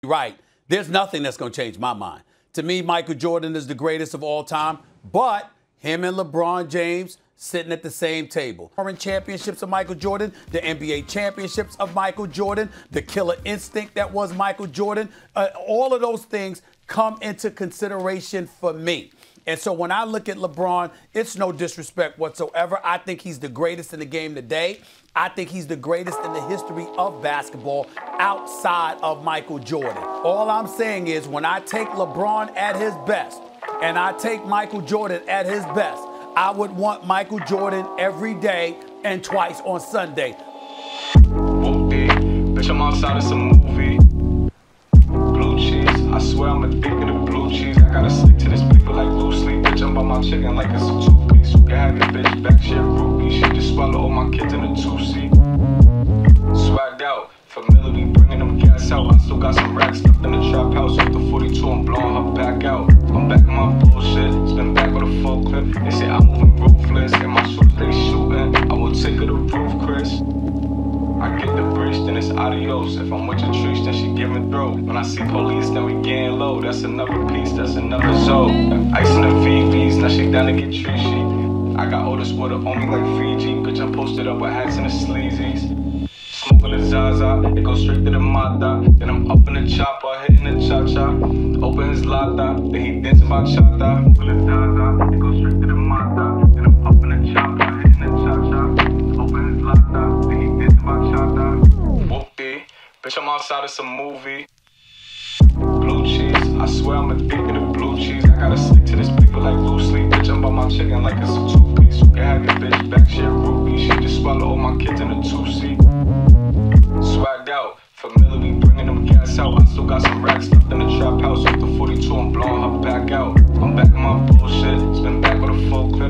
right. There's nothing that's going to change my mind. To me, Michael Jordan is the greatest of all time, but him and LeBron James sitting at the same table. Current championships of Michael Jordan, the NBA championships of Michael Jordan, the killer instinct that was Michael Jordan, all of those things come into consideration for me. And so when I look at LeBron, it's no disrespect whatsoever. I think he's the greatest in the game today. I think he's the greatest in the history of basketball outside of Michael Jordan. All I'm saying is when I take LeBron at his best and I take Michael Jordan at his best, I would want Michael Jordan every day and twice on Sunday. Whoopie, bitch, I'm outside of some movie. Blue cheese, I swear I'm addicted to blue cheese. I gotta stick to this paper like loose sleep. Bitch, I'm by my chicken like it's a two-piece. You can have your bitch back, shit groupie. She just swallow all my kids in a two-seat. Swagged out, familiarly bringing them gas out. I still got some racks stuffed in the trap house. With the 42, I'm blowing her back out. I'm back in my bullshit, spin back with a full clip. They say I'm moving ruthless, and my shooters they shooting. I will take her to roof, Chris. I get the bridge, then it's adios. If I'm with your trees, then she giving throat. When I see police, then we getting low. That's another piece, that's another zone. Ice in the VVs, now she down to get treachy. I got Otis water on me like Fiji. Bitch, I'm posted up with hats and the sleazies. Smoking the Zaza, it goes straight to the Mata. Then I'm up in the chopper, hitting the cha-cha. Open his lata, then he dancing bachata. Smoking the Zaza, it goes straight to the Mata. Then I'm up in the chopper, hitting the cha-cha. Open his lata, then he dancing bachata. Whoopie, bitch, I'm outside of some movie. Blue cheese, I swear I'm addicted to blue cheese. I gotta stick to this paper like loose sleep. Bitch, I'm by my chicken like it's a two-piece. You can have your bitch back, shit groupie. She just swallow all my kids in a two-seat. Swagged out, familiarly bringing them gas out. I still got some racks stuffed in the trap house. With the 42, I'm blowing her back out. I'm back in my bullshit, spin back with a full clip.